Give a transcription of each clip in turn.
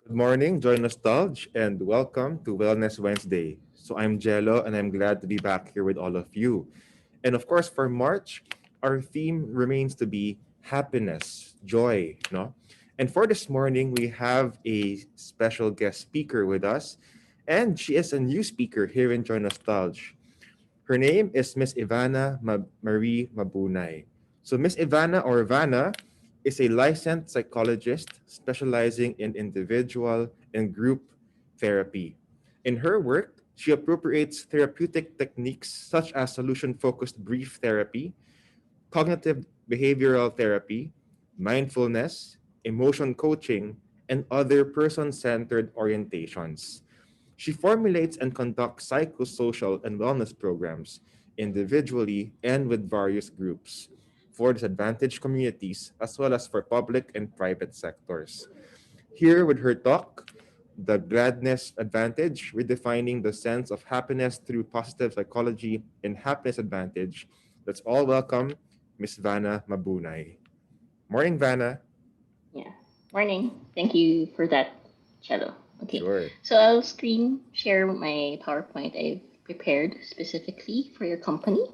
Good morning, Joy-Nostalg, and welcome to Wellness Wednesday. So I'm Jello, and I'm glad to be back here with all of you. And of course, for March, our theme remains to be happiness, joy, no? And for this morning, we have a special guest speaker with us, and she is a new speaker here in Joy-Nostalg. Her name is Miss Ivana Marie Mabunay. So Miss Ivana or Ivana is a licensed psychologist specializing in individual and group therapy. In her work, she appropriates therapeutic techniques such as solution-focused brief therapy, cognitive behavioral therapy, mindfulness, emotion coaching, and other person-centered orientations. She formulates and conducts psychosocial and wellness programs individually and with various groups for disadvantaged communities as well as for public and private sectors. Here with her talk, The Gladness Advantage, redefining the sense of happiness through positive psychology and happiness advantage. Let's all welcome Miss Vanna Mabunay. Morning, Vanna. Yeah. Morning. Thank you for that, Shadow. Okay. Sure. So I'll screen share my PowerPoint I've prepared specifically for your company.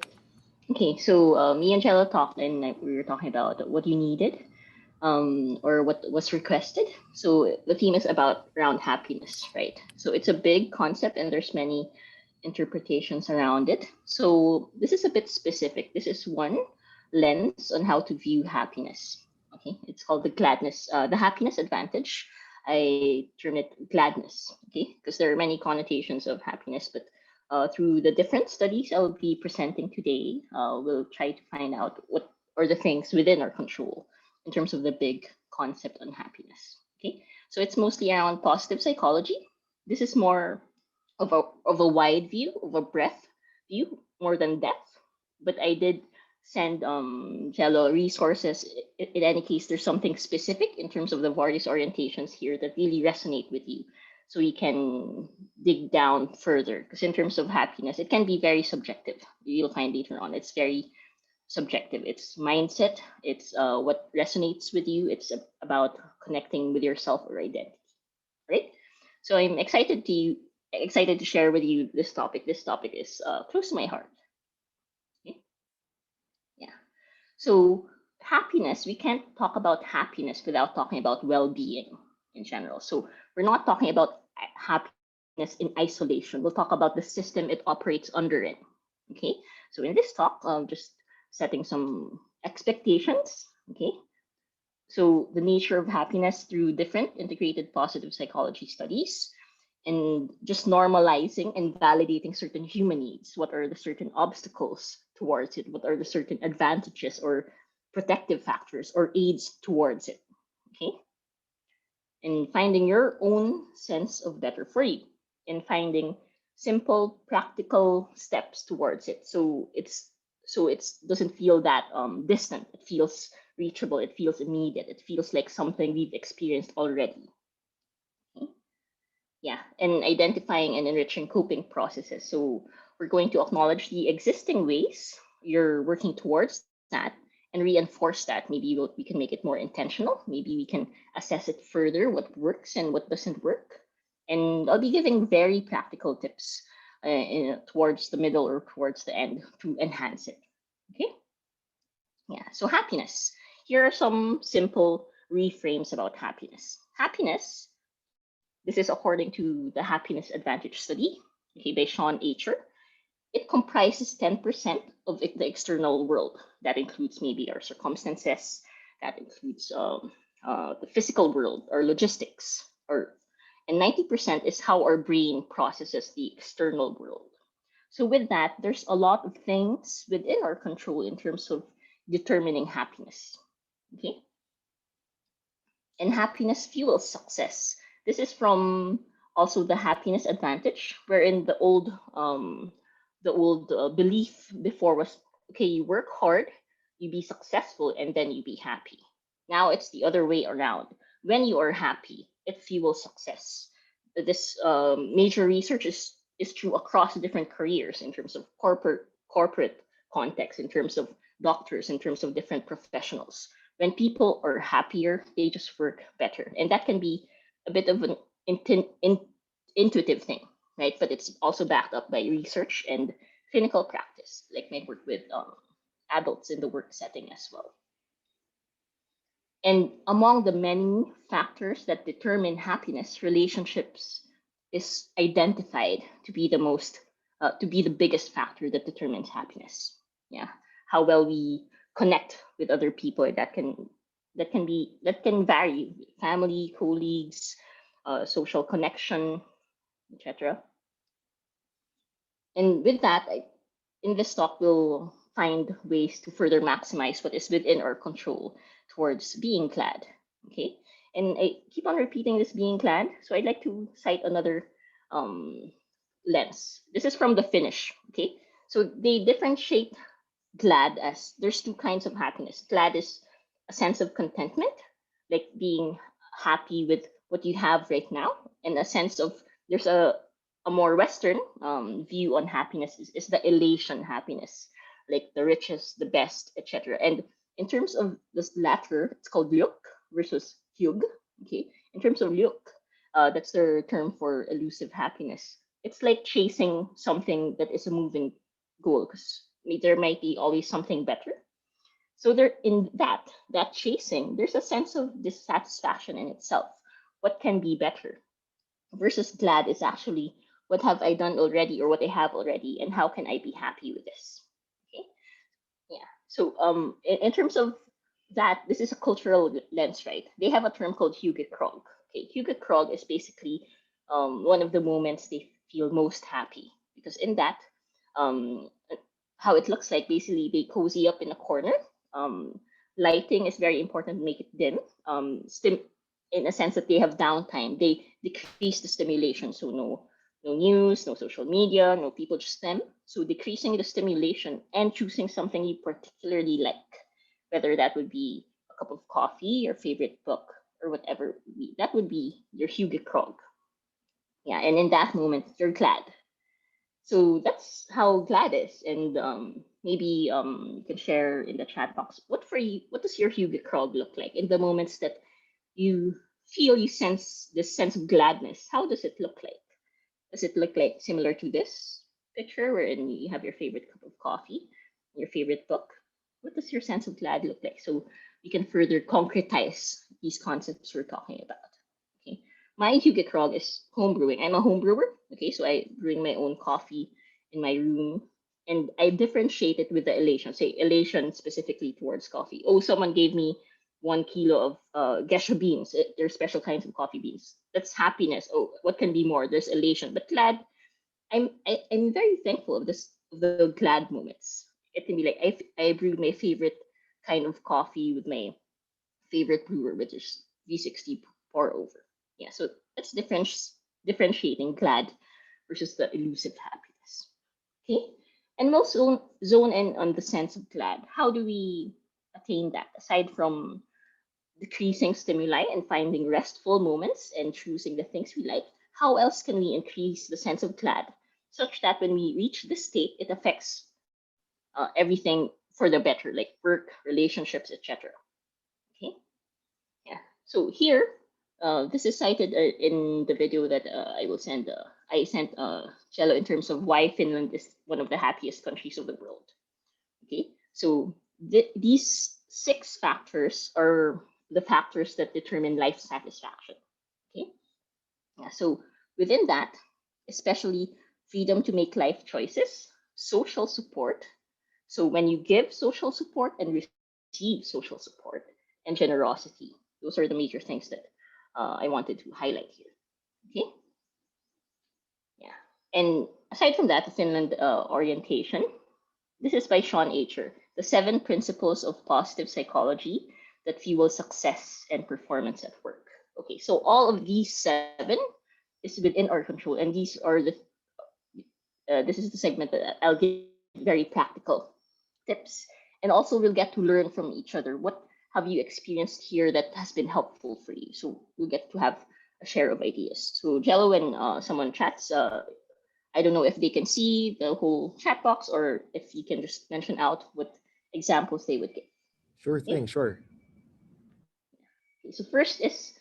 Okay. So me and Jello talked, and we were talking about what you needed, or what was requested. So the theme is about around happiness, right? So it's a big concept, and there's many interpretations around it. So this is a bit specific. This is one lens on how to view happiness. Okay, it's called the happiness advantage. I term it gladness. Okay, because there are many connotations of happiness, but through the different studies I'll be presenting today, we'll try to find out what are the things within our control in terms of the big concept on happiness. Okay, so it's mostly around positive psychology. This is more of a wide view, of a breadth view, more than depth. But I did send Jello resources. In any case, there's something specific in terms of the various orientations here that really resonate with you, so you can dig down further. Because in terms of happiness, it can be very subjective. You'll find later on it's very subjective. It's mindset. It's what resonates with you. It's about connecting with yourself or identity, right? So I'm excited to share with you this topic. This topic is close to my heart. Okay? Yeah. So happiness, we can't talk about happiness without talking about well-being in general. So we're not talking about happiness in isolation. We'll talk about the system it operates under it. Okay. So in this talk, just setting some expectations. Okay. So the nature of happiness through different integrated positive psychology studies, and just normalizing and validating certain human needs. What are the certain obstacles towards it? What are the certain advantages or protective factors or aids towards it? Okay. And finding your own sense of better for you, and finding simple practical steps towards it. So it's doesn't feel that distant. It feels reachable. It feels immediate. It feels like something we've experienced already. Okay? Yeah, and identifying and enriching coping processes. So we're going to acknowledge the existing ways you're working towards that and reinforce that. Maybe we can make it more intentional. Maybe we can assess it further, what works and what doesn't work. And I'll be giving very practical tips towards the middle or towards the end to enhance it. Okay? Yeah, so happiness. Here are some simple reframes about happiness. Happiness, this is according to the Happiness Advantage study, okay, by Sean Acher. It comprises 10% of the external world. That includes maybe our circumstances, that includes the physical world, or logistics, or and 90% is how our brain processes the external world. So with that, there's a lot of things within our control in terms of determining happiness. Okay, and happiness fuels success. This is from also the happiness advantage, wherein the old belief before was, okay, you work hard, you be successful, and then you be happy. Now it's the other way around. When you are happy, it fuels success. This major research is true across different careers in terms of corporate context, in terms of doctors, in terms of different professionals. When people are happier, they just work better, and that can be a bit of an intuitive thing, right? But it's also backed up by research and clinical practice, like my work with adults in the work setting as well. And among the many factors that determine happiness, relationships is identified to be to be the biggest factor that determines happiness. Yeah, how well we connect with other people that can vary: family, colleagues, social connection, etc. And with that, in this talk, we'll find ways to further maximize what is within our control towards being glad. Okay. And I keep on repeating this being glad. So I'd like to cite another um, lens. This is from the Finnish. Okay. So they differentiate glad as there's two kinds of happiness. Glad is a sense of contentment, like being happy with what you have right now, and a sense of there's a more Western view on happiness is the elation happiness, like the richest, the best, etc. And in terms of this latter, it's called lyuk versus hyug. Okay, in terms of lyuk, that's their term for elusive happiness. It's like chasing something that is a moving goal, because there might be always something better. So there, in that chasing, there's a sense of dissatisfaction in itself. What can be better? Versus glad is actually what have I done already or what I have already, and how can I be happy with this? Okay, yeah. So in terms of that, this is a cultural lens, right? They have a term called Hugo Krog. Okay, Hugo Krog is basically one of the moments they feel most happy, because in that, um, how it looks like, basically they cozy up in a corner. Um, Lighting is very important to make it dim. In a sense that they have downtime, they decrease the stimulation, so no news, no social media, no people, just them. So decreasing the stimulation and choosing something you particularly like, whether that would be a cup of coffee, your favorite book, or whatever. That would be your Hugo Krog. Yeah, and in that moment, you're glad. So that's how glad is. And maybe you can share in the chat box what for you. What does your Hugo Krog look like in the moments that you feel you sense this sense of gladness? How does it look like? Does it look like similar to this picture wherein you have your favorite cup of coffee, your favorite book? What does your sense of glad look like? So we can further concretize these concepts we're talking about. Okay. My Hugo Krog is home brewing. I'm a home brewer. Okay, so I bring my own coffee in my room, and I differentiate it with the elation. Say elation specifically towards coffee. Oh, someone gave me 1 kilo of gesha beans. They're special kinds of coffee beans. That's happiness. Oh, what can be more? There's elation. But glad, I'm very thankful of this, of the glad moments. It can be like I brewed my favorite kind of coffee with my favorite brewer, which is V60 pour over. Yeah, so that's differentiating glad versus the elusive happiness. Okay, and most zone in on the sense of glad. How do we attain that aside from decreasing stimuli and finding restful moments and choosing the things we like? How else can we increase the sense of glad such that when we reach this state, it affects everything for the better, like work, relationships, etc. Okay, yeah. So here, this is cited in the video that I will send. I sent Cello in terms of why Finland is one of the happiest countries of the world. Okay, so these six factors are the factors that determine life satisfaction. Okay, yeah. So within that, especially freedom to make life choices, social support. So when you give social support and receive social support, and generosity, those are the major things that I wanted to highlight here. Okay, yeah. And aside from that, the Finland orientation. This is by Sean Acher, The Seven Principles of Positive Psychology That Fuel Success and Performance at Work. Okay, so all of these seven is within our control, and these are the this is the segment that I'll give very practical tips, and also we'll get to learn from each other. What have you experienced here that has been helpful for you? So we'll get to have a share of ideas. So Jello, when someone chats, I don't know if they can see the whole chat box or if you can just mention out what examples they would give. Sure Okay. thing, sure. Okay, so first is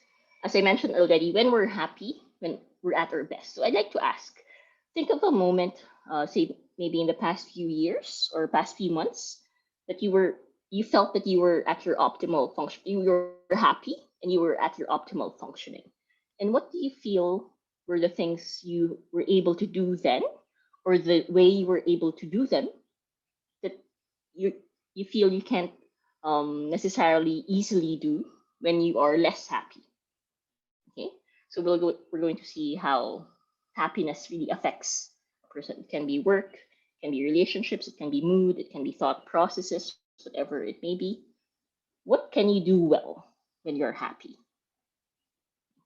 As I mentioned already, when we're happy, when we're at our best. So I'd like to ask, think of a moment, say maybe in the past few years or past few months, that you felt that you were at your optimal function. You were happy and you were at your optimal functioning. And what do you feel were the things you were able to do then, or the way you were able to do them that you you feel you can't necessarily easily do when you are less happy? Okay, so we're going to see how happiness really affects a person. It can be work, it can be relationships, it can be mood, it can be thought processes, whatever it may be. What can you do well when you're happy?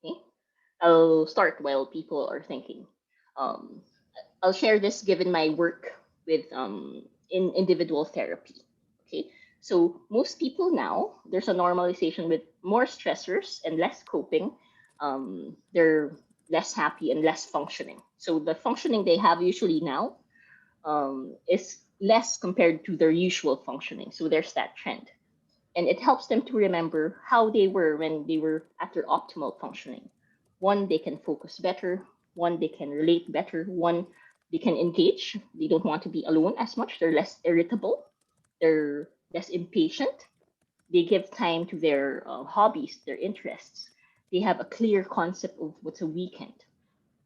Okay, I'll start while people are thinking. Um, I'll share this given my work with in individual therapy. Okay, so most people now, there's a normalization with more stressors and less coping. They're less happy and less functioning. So the functioning they have usually now is less compared to their usual functioning. So there's that trend, and it helps them to remember how they were when they were at their optimal functioning. One, they can focus better. One, they can relate better. One, they can engage. They don't want to be alone as much. They're less irritable. They're less impatient. They give time to their hobbies, their interests. They have a clear concept of what's a weekend.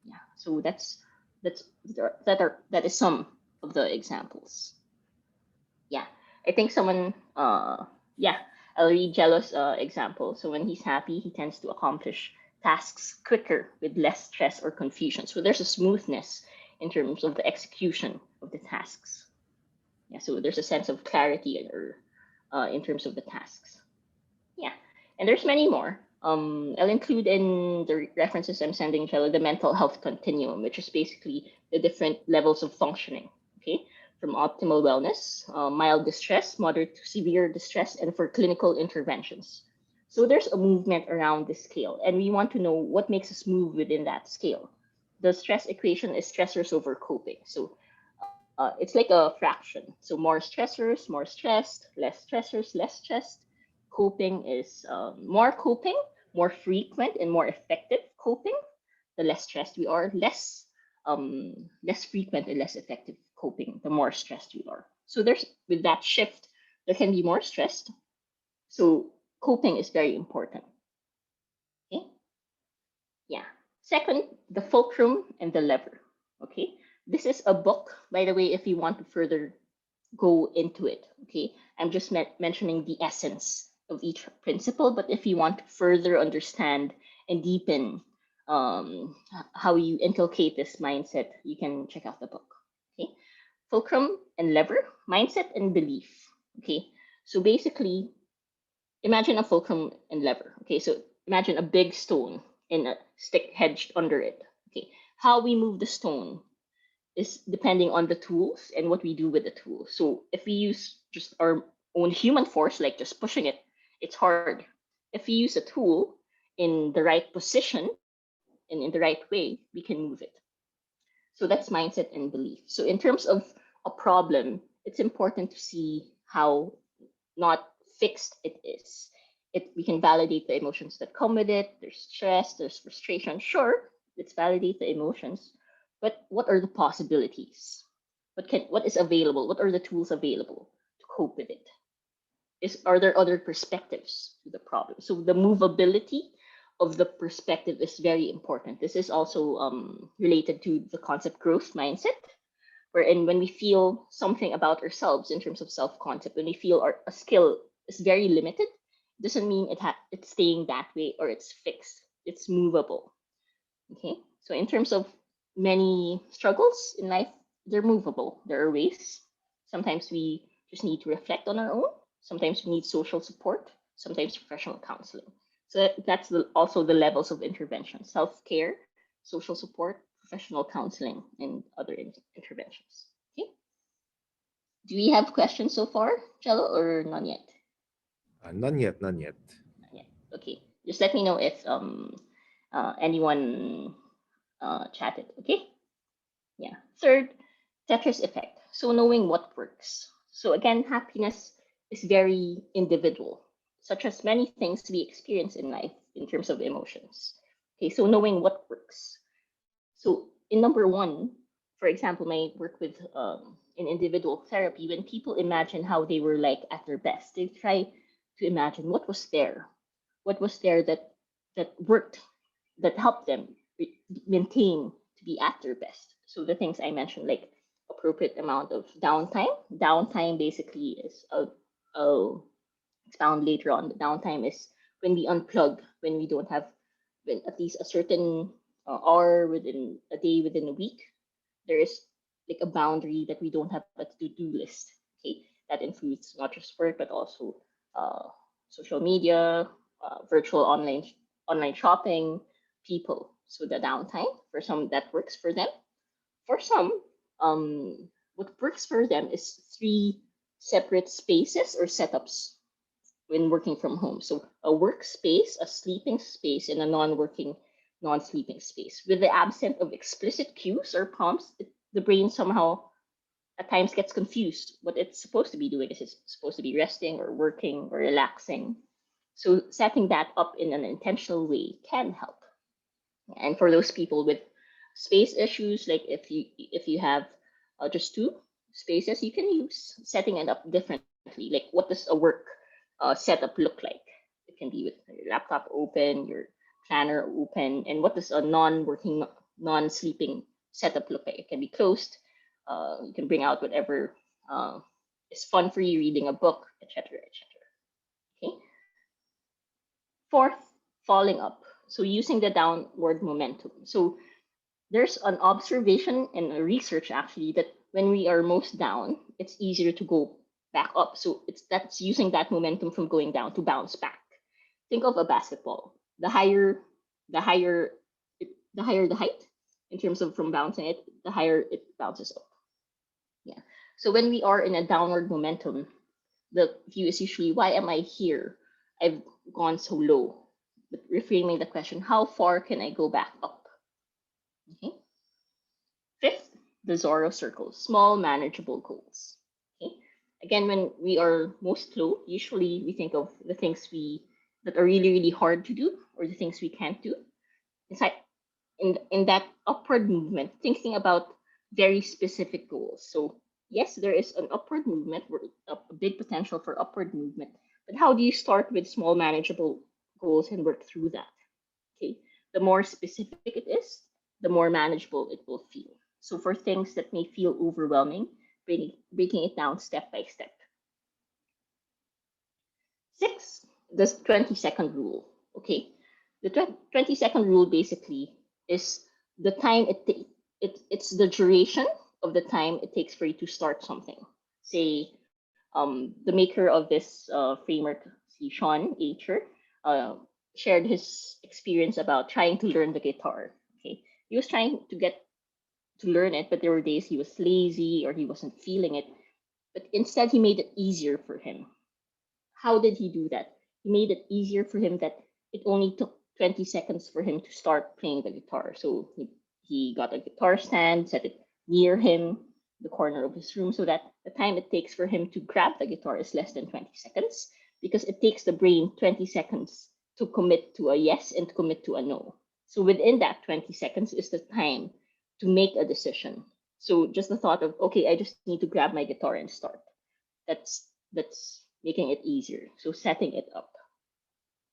Yeah. So that's that is some of the examples. Yeah, I think someone yeah, I'll read Jello's example. So when he's happy, he tends to accomplish tasks quicker with less stress or confusion. So there's a smoothness in terms of the execution of the tasks. Yeah, so there's a sense of clarity or in terms of the tasks. Yeah, and there's many more. I'll include in the references I'm sending Jello the mental health continuum, which is basically the different levels of functioning. Okay, from optimal wellness, mild distress, moderate to severe distress, and for clinical interventions. So there's a movement around this scale, and we want to know what makes us move within that scale. The stress equation is stressors over coping. So it's like a fraction. So more stressors, more stressed, less stressed. Coping is more coping, more frequent and more effective coping. The less stressed we are, less frequent and less effective coping, the more stressed we are. So there's with that shift, there can be more stressed. So coping is very important. Okay. Yeah. Second, the fulcrum and the lever. Okay. This is a book, by the way, if you want to further go into it. Okay, I'm just mentioning the essence of each principle, but if you want to further understand and deepen how you inculcate this mindset, you can check out the book. Okay, fulcrum and lever, mindset and belief. Okay, so basically, imagine a fulcrum and lever. Okay, so imagine a big stone and a stick hedged under it. Okay, how we move the stone is depending on the tools and what we do with the tool. So if we use just our own human force, like just pushing it, it's hard. If we use a tool in the right position and in the right way, we can move it. So that's mindset and belief. So in terms of a problem, it's important to see how not fixed it is. We can validate the emotions that come with it. There's stress, there's frustration. Sure, let's validate the emotions, but what are the possibilities? What is available? What are the tools available to cope with it? Are there other perspectives to the problem? So the movability of the perspective is very important. This is also related to the concept growth mindset, wherein when we feel something about ourselves in terms of self-concept, when we feel a skill is very limited, doesn't mean it's staying that way or it's fixed. It's movable. Okay, so in terms of many struggles in life, they're movable. There are ways. Sometimes we just need to reflect on our own. Sometimes we need social support. Sometimes professional counseling. So that's also the levels of intervention: self-care, social support, professional counseling, and other interventions. Okay. Do we have questions so far, Jello, or none yet? None yet, none yet. None yet. Okay. Just let me know if anyone chatted. Okay. Yeah. Third, Tetris effect. So knowing what works. So again, happiness is very individual. such as many things we experience in life in terms of emotions. Okay, so knowing what works. So in number one, for example, my work with in individual therapy, when people imagine how they were like at their best, they try to imagine what was there that worked, that helped them maintain to be at their best. So the things I mentioned, like appropriate amount of downtime. Downtime basically is a expound later on. The downtime is when we unplug, when we don't have, when at least a certain hour within a day, within a week, there is like a boundary that we don't have a to-do list. Okay, that includes not just work but also uh, social media, virtual online shopping, people. So the downtime for some that works for them. For some, what works for them is three separate spaces or setups when working from home. So a workspace, a sleeping space, and a non-sleeping space. With the absence of explicit cues or prompts, the brain somehow at times gets confused. What it's supposed to be doing is it's supposed to be resting or working or relaxing. So setting that up in an intentional way can help. And for those people with space issues, like if you have just two spaces, you can use setting it up differently. Like what does a work setup look like? It can be with your laptop open, your planner open, and what does a non-working, non-sleeping setup look like? It can be closed. You can bring out whatever is fun for you, reading a book, etc., etc. Okay. Fourth, falling up. So using the downward momentum. So there's an observation and a research actually that when we are most down, it's easier to go back up. So that's using that momentum from going down to bounce back. Think of a basketball. The higher, the higher the height in terms of from bouncing it, the higher it bounces up. Yeah. So when we are in a downward momentum, the view is usually, why am I here? I've gone so low. But reframing the question, how far can I go back up? Okay. Fifth, the Zorro circle, small manageable goals. Okay. Again, when we are most low, usually we think of the things we that are really, really hard to do or the things we can't do. Inside in that upward movement, thinking about very specific goals. So yes, there is an upward movement, a big potential for upward movement. But how do you start with small manageable goals and work through that? Okay. The more specific it is, the more manageable it will feel. So for things that may feel overwhelming, breaking it down step by step. Six, the 20-second rule. Okay. The 20-second rule basically is the time it's the duration of the time it takes for you to start something. Say, the maker of this framework, si Sean Acher, uh, shared his experience about trying to learn the guitar. Okay, he was trying to get to learn it, but there were days he was lazy or he wasn't feeling it. But instead, he made it easier for him. How did he do that? He made it easier for him that it only took 20 seconds for him to start playing the guitar. So he got a guitar stand, set it near him, the corner of his room, so that the time it takes for him to grab the guitar is less than 20 seconds because it takes the brain 20 seconds to commit to a yes and to commit to a no. So within that 20 seconds is the time to make a decision. So just the thought of, okay, I just need to grab my guitar and start. That's making it easier. So setting it up.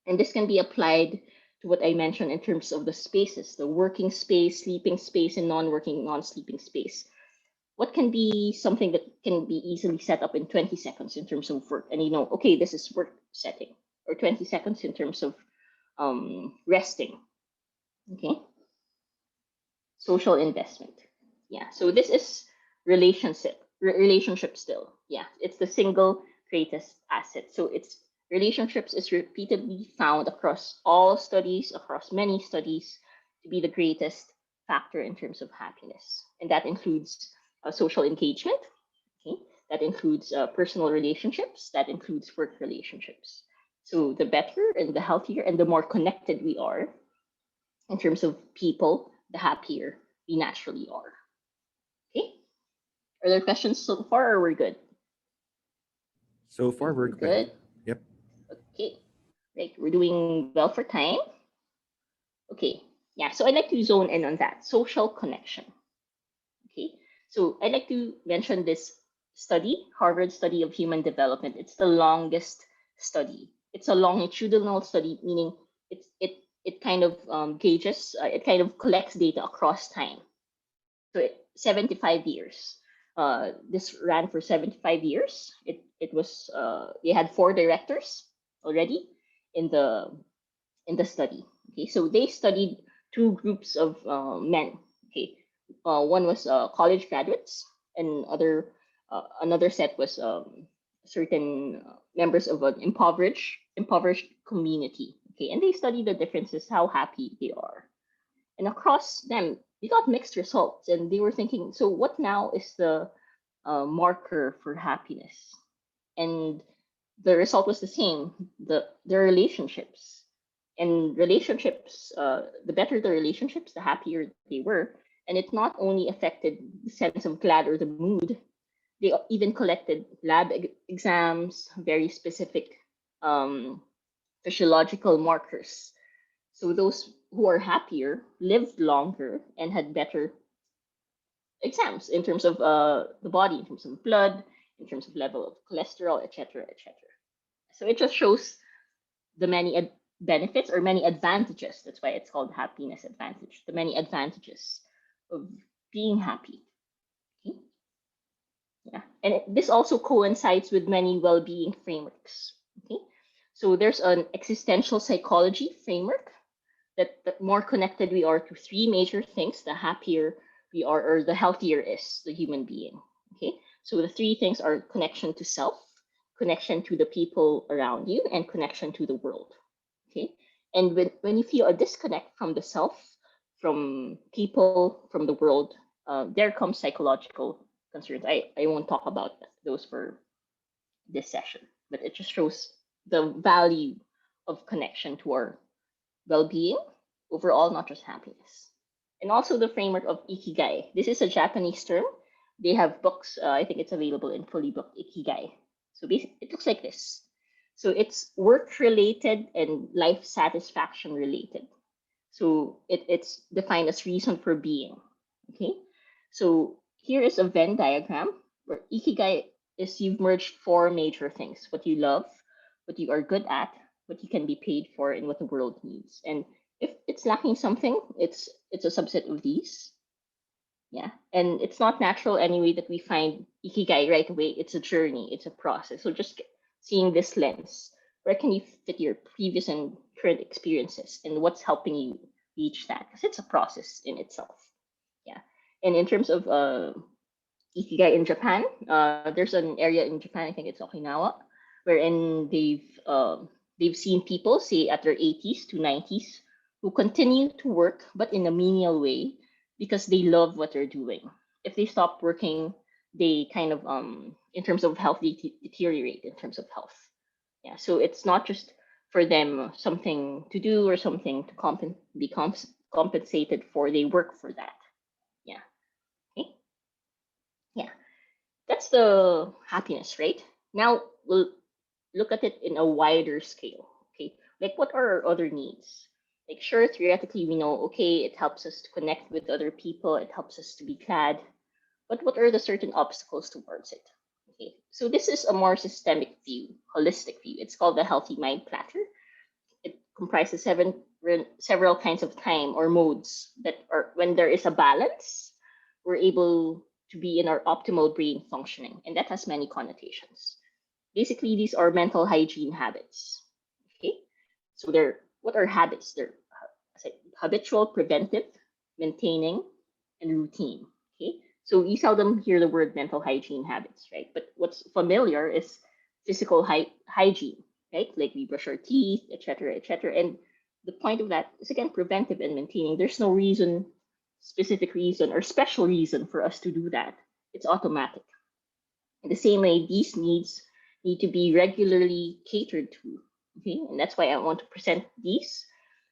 And this can be applied to what I mentioned in terms of the spaces, the working space, sleeping space, and non-working, non-sleeping space. What can be something that can be easily set up in 20 seconds in terms of work? And you know, okay, this is work setting, or 20 seconds in terms of resting. Okay. Social investment. Yeah. So this is relationship still. Yeah. It's the single greatest asset. So it's relationships is repeatedly found across many studies, to be the greatest factor in terms of happiness. And that includes social engagement. Okay. That includes personal relationships. That includes work relationships. So the better and the healthier and the more connected we are in terms of people, the happier we naturally are. Okay. Are there questions so far, or we're good? So far, we're We're good. good. Yep. Okay, right. We're doing well for time. Okay, yeah. So I'd like to zone in on that social connection. Okay, so I'd like to mention this study, Harvard study of human development. It's the longest study. It's a longitudinal study, meaning it kind of gauges, it kind of collects data across time. So 75 years. This ran for 75 years. They had four directors already in the study. Okay, so they studied two groups of men. Okay, one was college graduates, and another set was certain members of an impoverished community. Okay, and they studied the differences, how happy they are, and across them, they got mixed results, and they were thinking, so what now is the marker for happiness? And the result was the same: the relationships. And relationships, the better the relationships, the happier they were. And it not only affected the sense of glad or the mood, they even collected lab exams, very specific um, physiological markers. So those who are happier lived longer and had better exams in terms of the body, in terms of blood, in terms of level of cholesterol, etc., etc. So it just shows the many benefits or many advantages. That's why it's called happiness advantage. The many advantages of being happy. Okay? Yeah, and this also coincides with many well-being frameworks. Okay, so there's an existential psychology framework that the more connected we are to three major things, the happier we are, or the healthier is the human being. Okay, so the three things are connection to self, connection to the people around you, and connection to the world. Okay, and when you feel a disconnect from the self, from people, from the world, there comes psychological concerns. I won't talk about those for this session, but it just shows the value of connection to our well-being overall, not just happiness. And also the framework of ikigai. This is a Japanese term. They have books. I think it's available in fully booked ikigai. So basically, it looks like this. So it's work related and life satisfaction related. So it's defined as reason for being. Okay. So here is a Venn diagram where ikigai is you've merged four major things: what you love, what you are good at, what you can be paid for, and what the world needs. And if it's lacking something, it's a subset of these. Yeah. And it's not natural anyway that we find ikigai right away. It's a journey, it's a process. So just seeing this lens, where can you fit your previous and current experiences and what's helping you reach that? Because it's a process in itself. Yeah. And in terms of ikigai in Japan, there's an area in Japan, I think it's Okinawa, wherein they've seen people, say at their 80s to 90s, who continue to work but in a menial way because they love what they're doing. If they stop working, they kind of in terms of health, they deteriorate in terms of health. Yeah, so it's not just for them something to do or something to be compensated for. They work for that. Yeah. Okay. Yeah. That's the happiness, right? Now we'll look at it in a wider scale. Okay, like what are our other needs? Like, sure, theoretically we know, okay, it helps us to connect with other people, it helps us to be glad, but what are the certain obstacles towards it? Okay, so this is a more systemic view, holistic view. It's called the healthy mind platter. It comprises several kinds of time or modes that are when there is a balance, we're able to be in our optimal brain functioning, and that has many connotations. Basically, these are mental hygiene habits. Okay, so they're what are habits? They're habitual, preventive, maintaining, and routine. Okay, so you seldom hear the word mental hygiene habits, right? But what's familiar is physical hygiene, right? Like we brush our teeth, etc., etc. And the point of that is again preventive and maintaining. There's no reason, specific reason, or special reason for us to do that. It's automatic. In the same way, these needs need to be regularly catered to. Okay, and that's why I want to present these,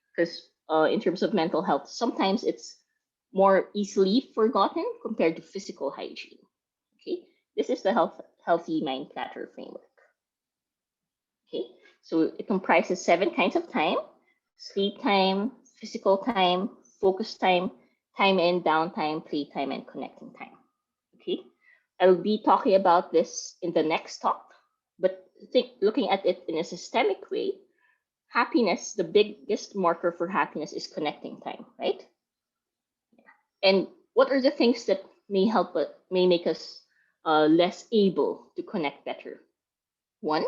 because in terms of mental health, sometimes it's more easily forgotten compared to physical hygiene. Okay, this is the healthy mind platter framework. Okay, So it comprises 7 kinds of time: sleep time, physical time, focus time, time in, downtime, playtime, and connecting time. Okay. I'll be talking about this in the next talk, but looking at it in a systemic way, happiness, the biggest marker for happiness is connecting time, right? And what are the things that may make us less able to connect better? One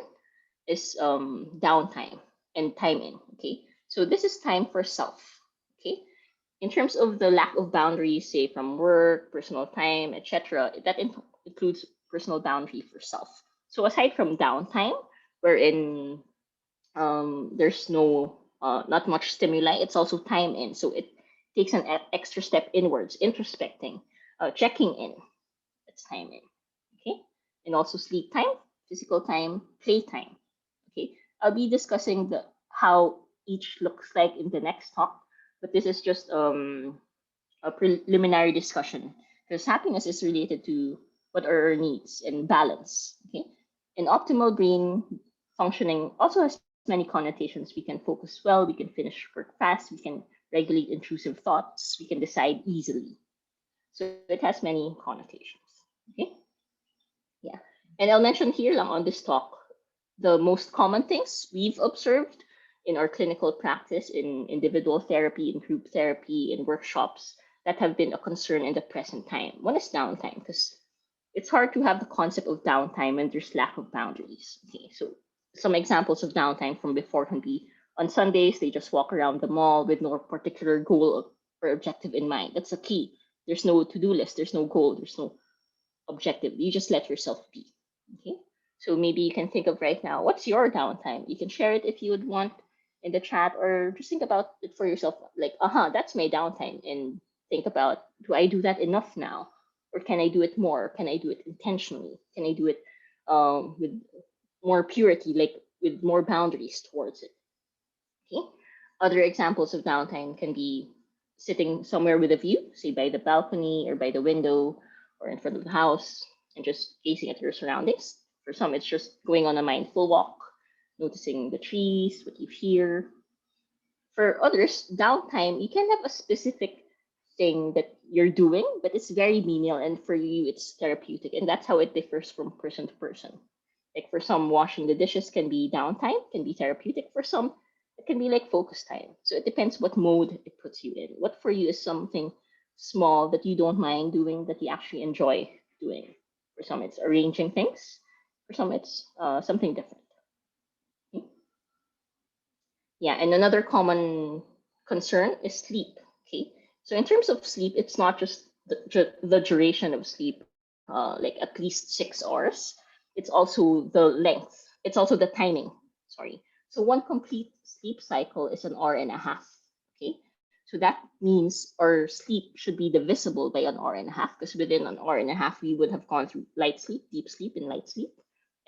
is downtime and time in. Okay, so this is time for self. Okay, in terms of the lack of boundaries, say from work, personal time, etc., that includes personal boundary for self. So aside from downtime, wherein there's no not much stimuli, it's also time in. So it takes an extra step inwards, introspecting, checking in. That's time in. Okay, and also sleep time, physical time, play time. Okay, I'll be discussing the how each looks like in the next talk, but this is just a preliminary discussion because happiness is related to what are our needs and balance. Okay, an optimal brain functioning also has many connotations. We can focus well, we can finish work fast, we can regulate intrusive thoughts, we can decide easily. So it has many connotations. Okay, yeah, and I'll mention here lang on this talk the most common things we've observed in our clinical practice, in individual therapy, in group therapy, in workshops that have been a concern in the present time. One is downtime, because it's hard to have the concept of downtime when there's lack of boundaries. Okay, so some examples of downtime from before can be on Sundays, they just walk around the mall with no particular goal or objective in mind. That's the key. There's no to do list, there's no goal, there's no objective. You just let yourself be. Okay. So maybe you can think of right now, what's your downtime? You can share it if you would want in the chat, or just think about it for yourself. Like, that's my downtime. And think about, do I do that enough now? Or can I do it more? Can I do it intentionally? Can I do it with more purity, like with more boundaries towards it? Okay. Other examples of downtime can be sitting somewhere with a view, say by the balcony or by the window or in front of the house, and just gazing at your surroundings. For some, it's just going on a mindful walk, noticing the trees, what you hear. For others, downtime, you can have a specific thing that you're doing, but it's very menial, and for you, it's therapeutic. And that's how it differs from person to person. Like for some, washing the dishes can be downtime, can be therapeutic. For some, it can be like focus time. So it depends what mode it puts you in. What for you is something small that you don't mind doing, that you actually enjoy doing. For some, it's arranging things. For some, it's something different. Okay? Yeah, and another common concern is sleep. Okay, so in terms of sleep, it's not just the duration of sleep, like at least 6 hours. It's also the length. It's also the timing. Sorry. So one complete sleep cycle is an hour and a half. Okay, so that means our sleep should be divisible by an hour and a half, because within an hour and a half we would have gone through light sleep, deep sleep, and light sleep.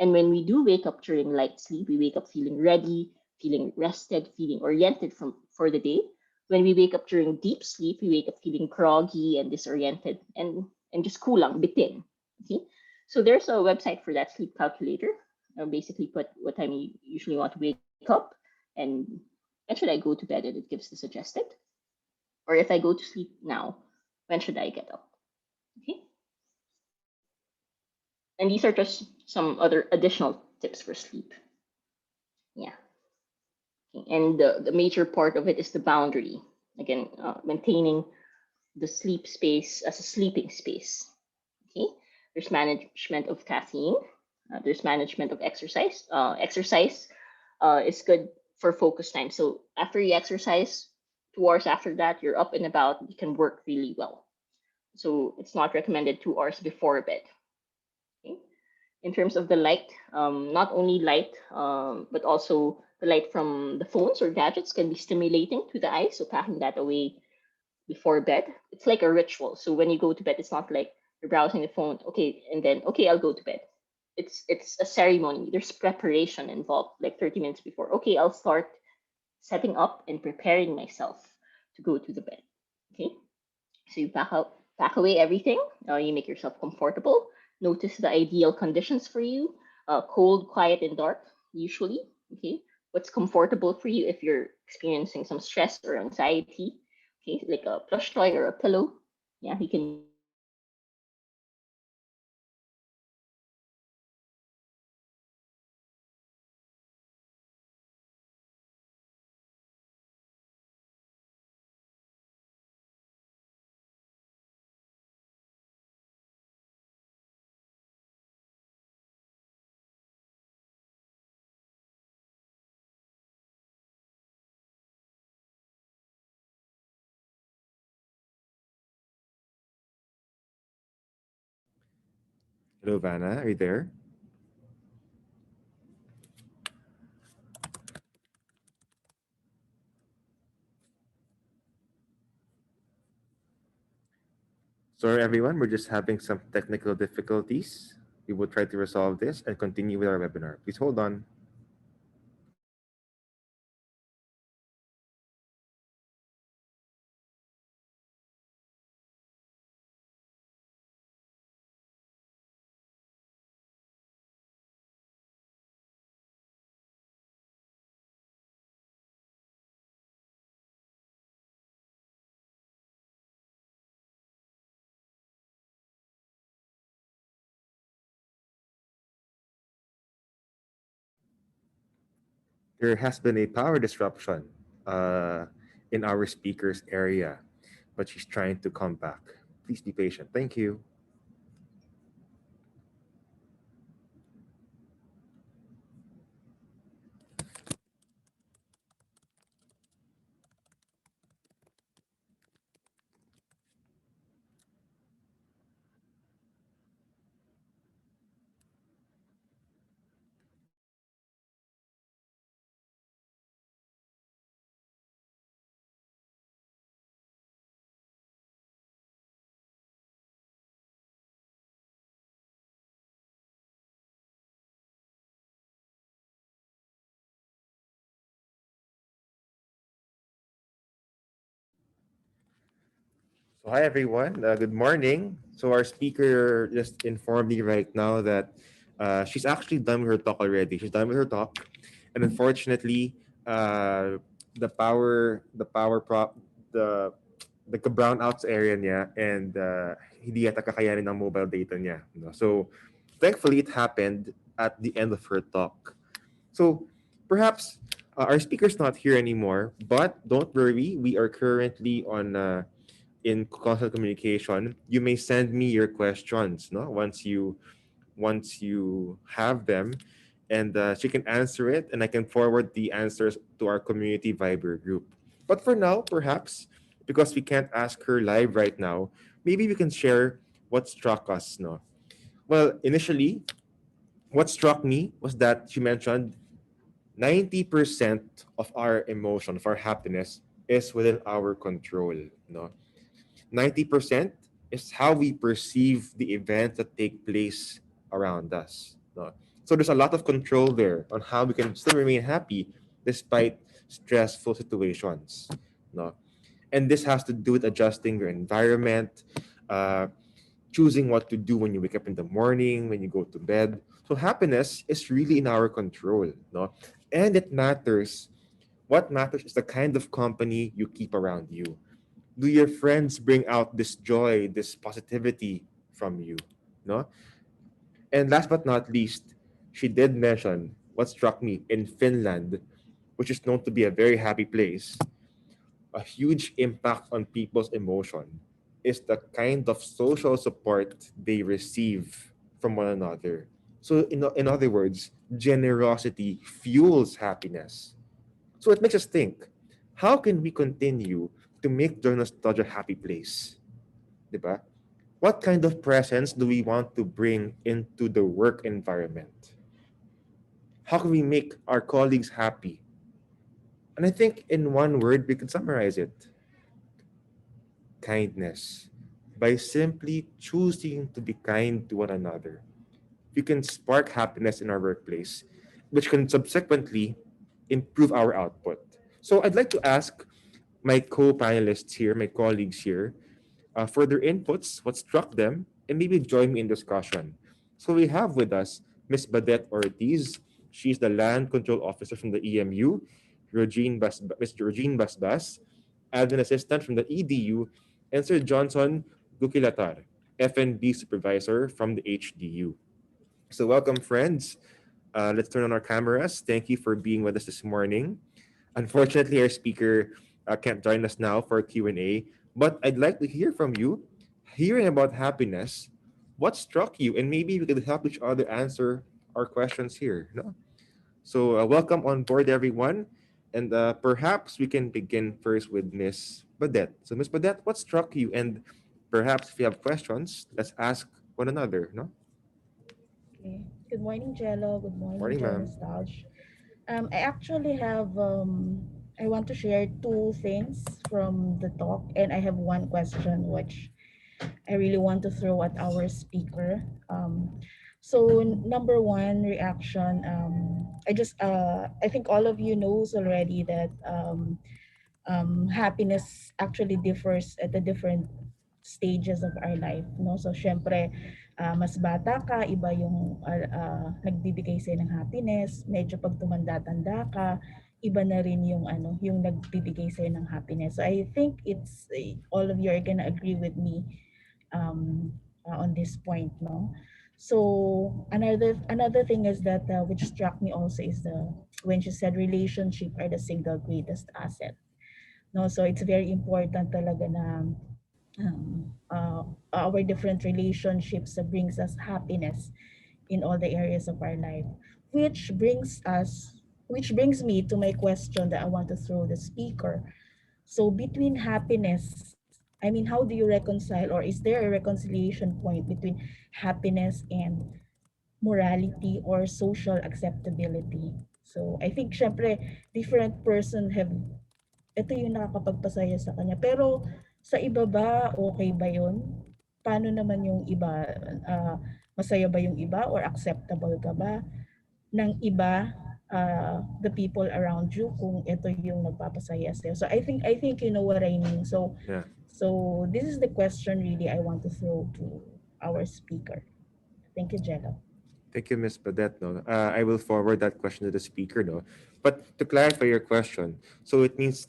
And when we do wake up during light sleep, we wake up feeling ready, feeling rested, feeling oriented for the day. When we wake up during deep sleep, we wake up feeling groggy and disoriented and just kulang, bitin. Okay? So there's a website for that, sleep calculator. I'll basically put what time you usually want to wake up and when should I go to bed, and it gives the suggested. Or if I go to sleep now, when should I get up? Okay. And these are just some other additional tips for sleep. Yeah. And the major part of it is the boundary. Again, maintaining the sleep space as a sleeping space. Okay, there's management of caffeine. There's management of exercise. Exercise is good for focus time. So after you exercise, 2 hours after that, you're up and about. You can work really well. So it's not recommended 2 hours before bed. Okay? In terms of the light, not only light, but also the light from the phones or gadgets can be stimulating to the eyes. So packing that away before bed, it's like a ritual. So when you go to bed, it's not like you're browsing the phone, okay, and then okay, I'll go to bed. It's a ceremony. There's preparation involved, like 30 minutes before. Okay, I'll start setting up and preparing myself to go to the bed. Okay, so you pack away everything. You make yourself comfortable. Notice the ideal conditions for you: cold, quiet, and dark. Usually, okay. what's comfortable for you if you're experiencing some stress or anxiety. Okay, like a plush toy or a pillow. Yeah, you can use that. Or Hello, Vanna. Are you there? Sorry, everyone. We're just having some technical difficulties. We will try to resolve this and continue with our webinar. Please hold on. There has been a power disruption uh, in our speaker's area, but she's trying to come back. Please be patient. Thank you. So, hi everyone. Good morning. So, our speaker just informed me right now that she's actually done with her talk already. She's done with her talk, and unfortunately, the the brownouts area niya, and hindi yata kakayanin ng mobile data niya. No? So, thankfully, it happened at the end of her talk. So, perhaps our speaker's not here anymore, but don't worry, we are currently on. In constant communication. You may send me your questions, no? Once you have them, and she can answer it, and I can forward the answers to our community Viber group. But for now, perhaps because we can't ask her live right now, maybe we can share what struck us, no? Well, initially, what struck me was that she mentioned 90% of our emotion, of our happiness, is within our control, no? 90% is how we perceive the events that take place around us. No? So there's a lot of control there on how we can still remain happy despite stressful situations. No? And this has to do with adjusting your environment, uh, choosing what to do when you wake up in the morning, when you go to bed. So happiness is really in our control. No? And it matters. What matters is the kind of company you keep around you. Do your friends bring out this joy, this positivity from you? No? And last but not least, she did mention what struck me in Finland, which is known to be a very happy place. A huge impact on people's emotion is the kind of social support they receive from one another. So, in other words, generosity fuels happiness. So it makes us think, how can we continue to make Joy-Nostalg a happy place? Diba? What kind of presence do we want to bring into the work environment? How can we make our colleagues happy? And I think in one word, we can summarize it: kindness. By simply choosing to be kind to one another, we can spark happiness in our workplace, which can subsequently improve our output. So I'd like to ask my co-panelists here, my colleagues here, for their inputs, what struck them, and maybe join me in discussion. So we have with us Miss Badette Ortiz. She's the land control officer from the EMU, Mr. Regine Basbas, admin assistant from the EDU, and Sir Johnson Gukilatar, FNB supervisor from the HDU. So welcome, friends. Let's turn on our cameras. Thank you for being with us this morning. Unfortunately, our speaker can't join us now for Q&A, but I'd like to hear from you. Hearing about happiness, what struck you? And maybe we could help each other answer our questions here. No? So welcome on board, everyone. And perhaps we can begin first with Miss Badette. So Miss Badette, what struck you? And perhaps if you have questions, let's ask one another. No? Okay. Good morning, Jello. Good morning, Morning, ma'am. Joy-Nostalg. I actually have I want to share two things from the talk, and I have one question which I really want to throw at our speaker. So number one reaction, I think all of you knows already that happiness actually differs at the different stages of our life, no? So syempre, mas bata ka, iba yung nagbibigay sa'yo ng happiness. Medyo pag tumanda-tanda ka, iba na rin yung yung nagbibigay sa'yo ng happiness. So I think it's all of you are gonna agree with me on this point, no? So another thing is that which struck me also is the when she said relationship are the single greatest asset, no? So it's very important talaga na our different relationships brings us happiness in all the areas of our life, which brings us which brings me to my question that I want to throw the speaker. So between happiness, I mean, how do you reconcile, or is there a reconciliation point between happiness and morality or social acceptability? So I think syempre different person have ito yung nakakapagpasaya sa kanya. Pero sa iba ba, okay ba yun? Paano naman yung iba? Masaya ba yung iba or acceptable ka ba ng iba, the people around you kung ito yung nagpapasaya sa'yo? So I think you know what I mean. So Yeah. so this is the question really I want to throw to our speaker. Thank you, Jello. Thank you, Ms. Padet. No, I will forward that question to the speaker. No, but to clarify your question, so it means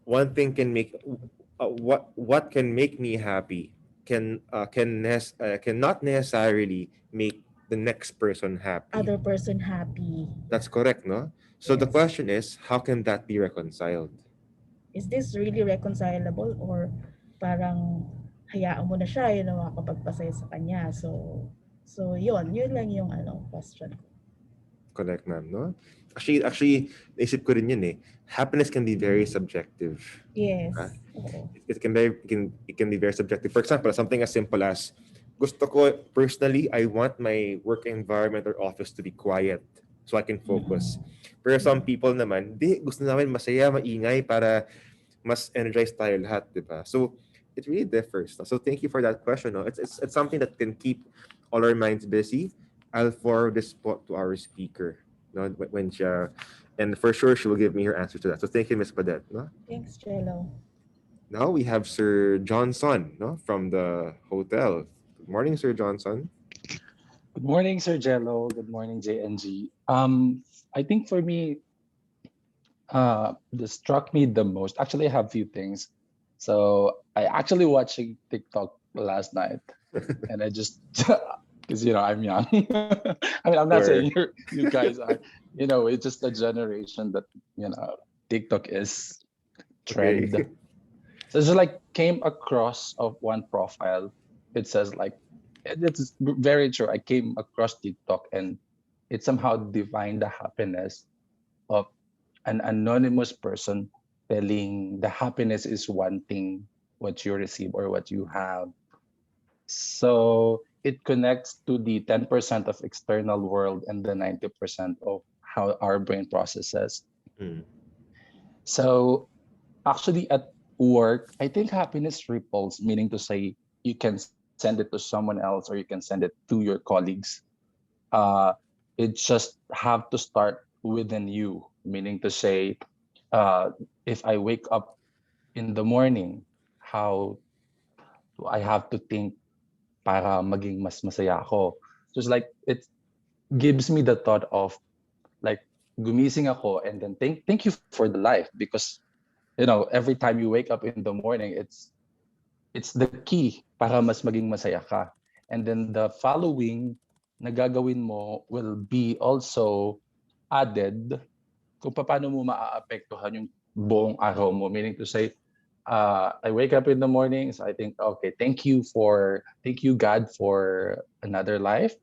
one thing can make what can make me happy cannot necessarily make the next person happy. Other person happy. That's Yeah. correct, no? So the Yes. question is, how can that be reconciled? Is this really reconcilable, or parang hayaan mo na siya, yun ang makakapagpasaya sa kanya. So yun lang yung question ko. Correct, ma'am. No, actually, naisip ko rin yun eh. Happiness can be very subjective. Ah, Yes. Oo. it can be very subjective. For example, something as simple as gusto ko personally, I want my work environment or office to be quiet so I can focus. Mm-mm. Pero some Mm-mm. people naman, di gusto namin masaya, maingay para mas energized tayo lahat, di ba? So it really differs. No? So thank you for that question. No? It's something that can keep all our minds busy. I'll forward this spot to our speaker. No, when she, and for sure she will give me her answer to that. So thank you, Miss Padet. No? Thanks, Jello. Now we have Sir Johnson, no, from the hotel. Good morning, Sir Johnson. Good morning, Sir Jello. Good morning, JNG. I think for me, this struck me the most. Actually, I have a few things. So I actually watching TikTok last night, and I just because I'm young. I mean, I'm not Sure. saying you guys are. It's just a generation that TikTok is Okay. trend. So it's just like came across of one profile. It says like it's very true. I came across TikTok and it somehow defined the happiness of an anonymous person telling the happiness is one thing what you receive or what you have. So it connects to the 10% of external world and the 90% of how our brain processes. Hmm. So actually, at work, I think happiness ripples, meaning to say you can send it to someone else or you can send it to your colleagues. Uh, it just have to start within you, meaning to say, if I wake up in the morning, how do I have to think para maging mas masaya ako? So it's like it gives me the thought of Like gumising ako and then thank you for the life, because every time you wake up in the morning, it's the key para mas maging masaya ka. And then the following na gagawin mo will be also added kung paano mo maaapektuhan yung buong araw mo. Meaning to say, I wake up in the morning, so I think, okay, thank you God for another life.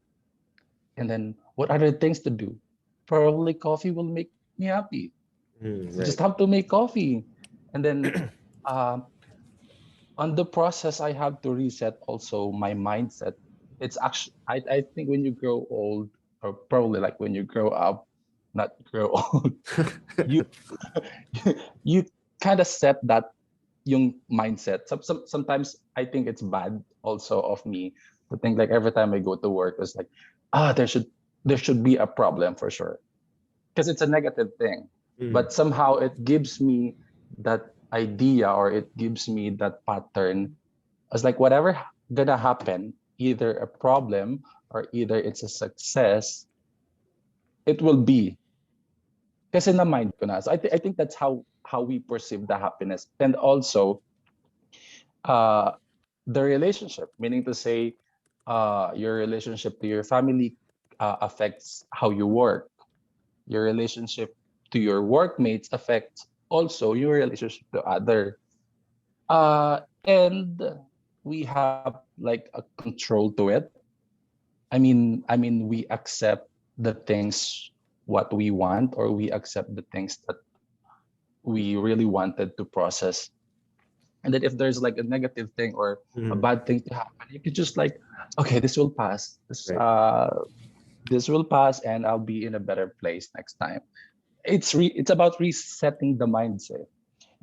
And then what other things to do? Probably coffee will make me happy. So Right. just have to make coffee. And then um, on the process, I have to reset also my mindset. It's actually, I think when you grow old, or probably like when you grow up, not grow old, you you kind of set that yung mindset. Sometimes I think it's bad also of me to think like every time I go to work, it's like, there should be a problem for sure, because it's a negative thing. Mm. But somehow it gives me that idea, or it gives me that pattern as like whatever gonna happen, either a problem or either it's a success, it will be. Kasi na mind ko na. So I think that's how we perceive the happiness. And also uh the relationship, meaning to say your relationship to your family affects how you work. Your relationship to your workmates affects also your relationship to other. And we have like a control to it. I mean, we accept the things what we want, or we accept the things that we really wanted to process. And then if there's like a negative thing or a Mm. bad thing to happen, you could just like, okay, this will pass. Right. This will pass, and I'll be in a better place next time. It's about resetting the mindset.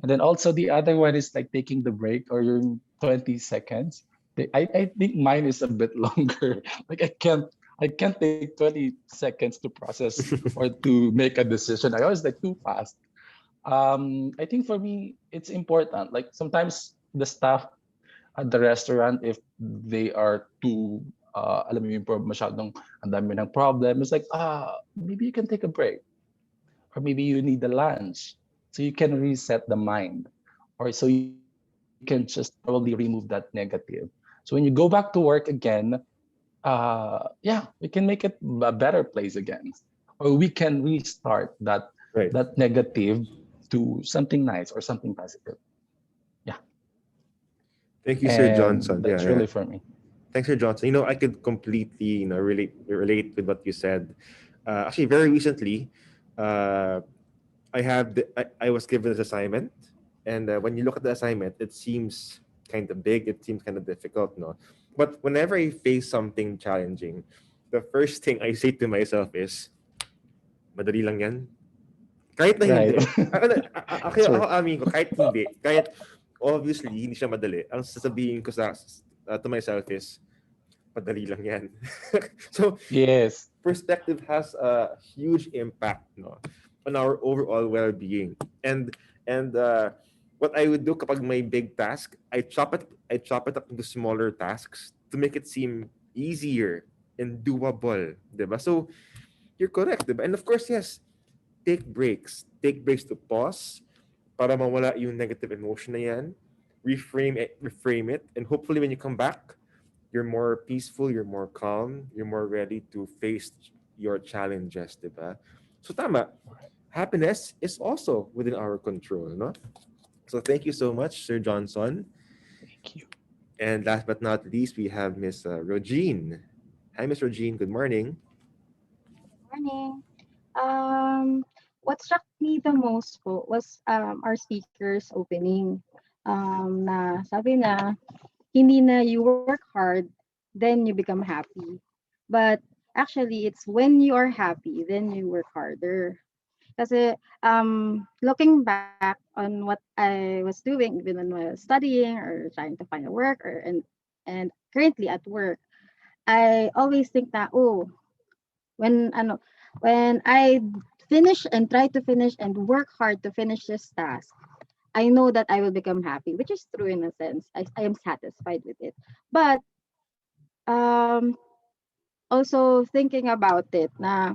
And then also the other one is like taking the break, or your 20 seconds. I think mine is a bit longer. Like I can't take 20 seconds to process or to make a decision. I always like too fast. I think for me it's important. Like sometimes the staff at the restaurant, if they are too alam mo yung masyadong ang dami ng problem, it's like maybe you can take a break, or maybe you need a lunch, so you can reset the mind, or so you can just probably remove that negative. So when you go back to work again, yeah, we can make it a better place again, or we can restart that Right. that negative to something nice or something positive. Yeah, Thank you, Sir and Johnson. Yeah, that's yeah. really for me. Thanks, Sir Johnson. I could completely, relate with what you said. Actually, very recently, uh, I was given this assignment, and when you look at the assignment, it seems kind of big. It seems kind of difficult, no. But whenever I face something challenging, the first thing I say to myself is, "Madali lang yan." Kahit na Right. hindi. Ako True. amin ko, kahit hindi, kahit obviously hindi siya madali, ang sasabihin ko to myself is, madali lang yan. So, Yes. perspective has a huge impact, no, on our overall well-being. And what I would do kapag may big task, I chop it up into smaller tasks to make it seem easier and doable, 'di ba? So, you're correct, 'di ba? And of course, yes, take breaks. Take breaks to pause para mawala yung negative emotion na yan. Reframe it, and hopefully when you come back, you're more peaceful, you're more calm, you're more ready to face your challenges, diba? So tama, happiness is also within our control, no? So thank you so much, Sir Johnson. Thank you. And last but not least, we have Miss Regine. Hi, Miss Regine. Good morning. Morning. Um, what struck me the most po was our speaker's opening. Na sabi na, hindi na you work hard, then you become happy. But actually, it's when you are happy, then you work harder. Kasi looking back on what I was doing, even when I was studying or trying to find a work and currently at work, I always think that, oh, when ano when I finish and try to finish and work hard to finish this task, I know that I will become happy, which is true in a sense. I am satisfied with it. But um also thinking about it na,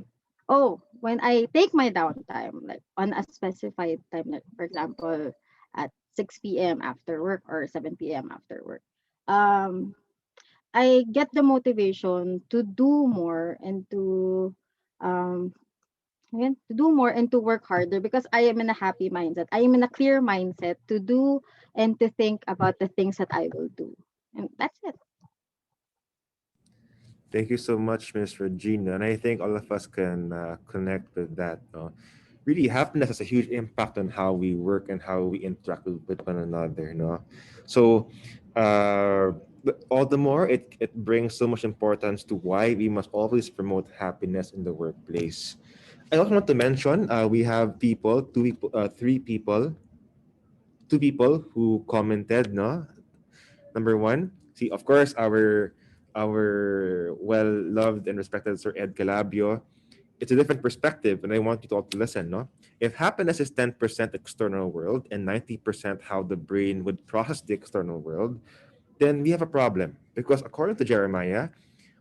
oh, when I take my downtime, like on a specified time, like for example, at 6 p.m. after work or 7 p.m. after work, um, I get the motivation to do more and um, to do more and to work harder because I am in a happy mindset. I am in a clear mindset to do and to think about the things that I will do. And that's it. Thank you so much, Miss Regina. And I think all of us can connect with that. No? Really, happiness has a huge impact on how we work and how we interact with one another. No? So, but all the more, it brings so much importance to why we must always promote happiness in the workplace. I also want to mention we have people, two people who commented. No, number one, see, of course, our well loved and respected Sir Ed Calabio. It's a different perspective, and I want you to all to listen. No, if happiness is 10% external world and 90% how the brain would process the external world, then we have a problem. Because according to Jeremiah,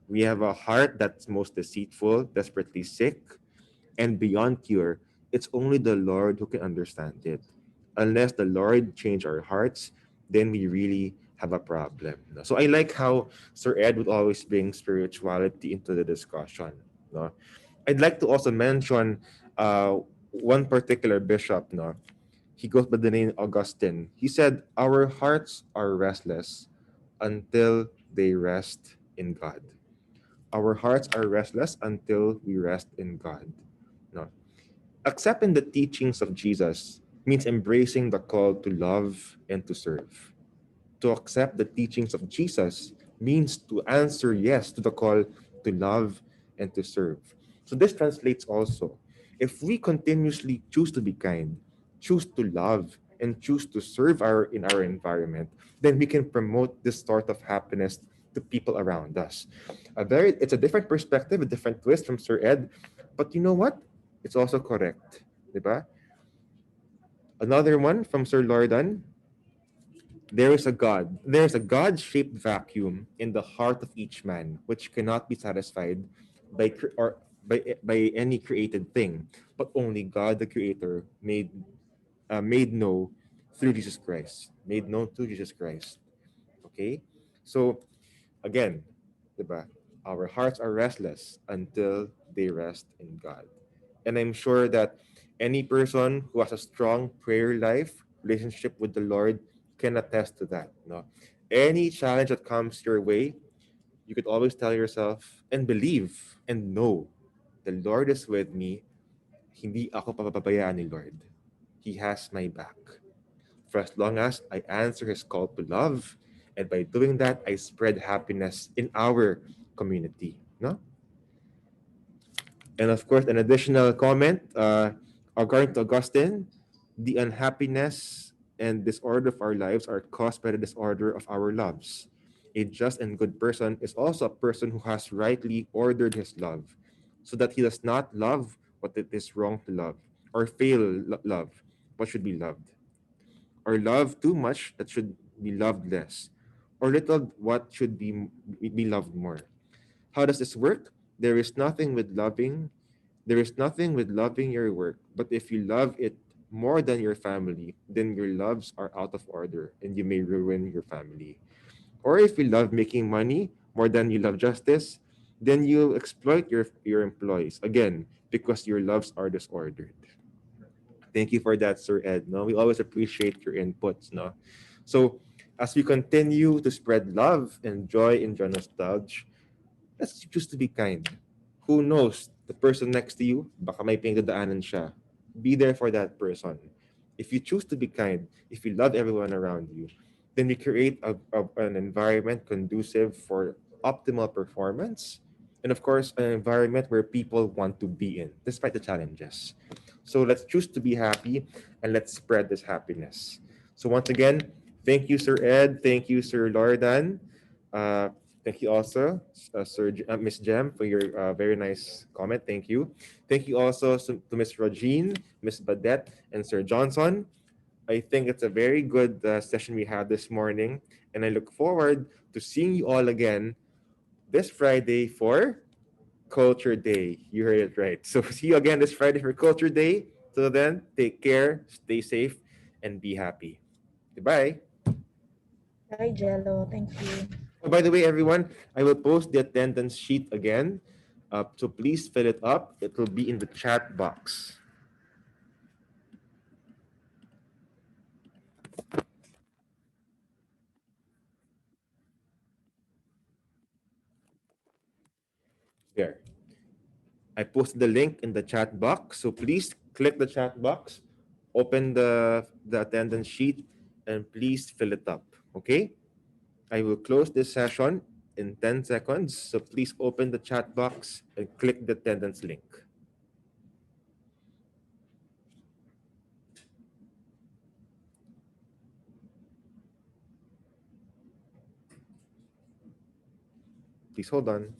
we have a heart that's most deceitful, desperately sick, and beyond cure. It's only the Lord who can understand it. Unless the Lord change our hearts, then we really have a problem. No? So I like how Sir Ed would always bring spirituality into the discussion. No? I'd like to also mention one particular bishop. No? He goes by the name Augustine. He said, "Our hearts are restless until they rest in God." Our hearts are restless until we rest in God. No. Accepting the teachings of Jesus means embracing the call to love and to serve. To accept the teachings of Jesus means to answer yes to the call to love and to serve. So this translates also. If we continuously choose to be kind, choose to love, and choose to serve in our environment, then we can promote this sort of happiness to people around us. It's a different perspective, a different twist from Sir Ed, but you know what? It's also correct, diba? Another one from Sir Lordan. There is a God. There is a God-shaped vacuum in the heart of each man, which cannot be satisfied by any created thing, but only God, the Creator, made known through Jesus Christ. Made known through Jesus Christ. Okay, so again, diba? Our hearts are restless until they rest in God. And I'm sure that any person who has a strong prayer life, relationship with the Lord, can attest to that. No? Any challenge that comes your way, you could always tell yourself and believe and know the Lord is with me. Hindi ako papabayaan ni Lord. He has my back. For as long as I answer His call to love, and by doing that, I spread happiness in our community. No? And of course, an additional comment, according to Augustine, the unhappiness and disorder of our lives are caused by the disorder of our loves. A just and good person is also a person who has rightly ordered his love, so that he does not love what it is wrong to love, or love what should be loved, or love too much that should be loved less, or little what should be loved more. How does this work? There is nothing with loving there is nothing with loving your work, but if you love it more than your family, then your loves are out of order and you may ruin your family. Or if you love making money more than you love justice, then you exploit your employees again because your loves are disordered. Thank you for that, Sir Ed. No, we always appreciate your inputs. No, so as we continue to spread love and joy in Joy-Nostalg, let's choose to be kind. Who knows? The person next to you, baka may pinagdadaanan siya. Be there for that person. If you choose to be kind, if you love everyone around you, then you create an environment conducive for optimal performance. And of course, an environment where people want to be in, despite the challenges. So let's choose to be happy and let's spread this happiness. So once again, thank you, Sir Ed. Thank you, Sir Lordan. Uh, Thank you also, Miss Jem, for your very nice comment. Thank you. Thank you also to Miss Regine, Miss Badette, and Sir Johnson. I think it's a very good session we had this morning, and I look forward to seeing you all again this Friday for Culture Day. You heard it right. So see you again this Friday for Culture Day. Till then, take care, stay safe, and be happy. Goodbye. Bye, Jello. Thank you. Oh, by the way, everyone, I will post the attendance sheet again. So please fill it up. It will be in the chat box. There. I posted the link in the chat box. So please click the chat box, open the attendance sheet, and please fill it up. Okay? I will close this session in 10 seconds. So please open the chat box and click the attendance link. Please hold on.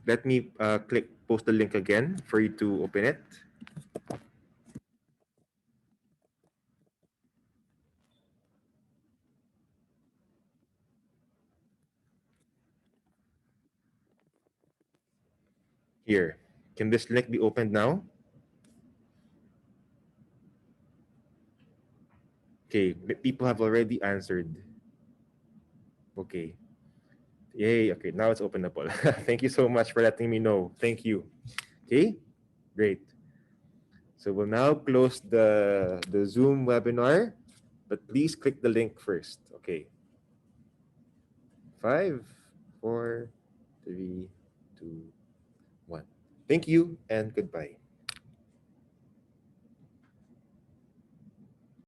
Let me click post the link again for you to open it. Here. Can this link be opened now? Okay, people have already answered. Okay. Yay. Okay, now it's openable. Thank you so much for letting me know. Thank you. Okay, great. So we'll now close the Zoom webinar, but please click the link first. Okay. 5, 4, 3, 2, 1. Thank you and goodbye.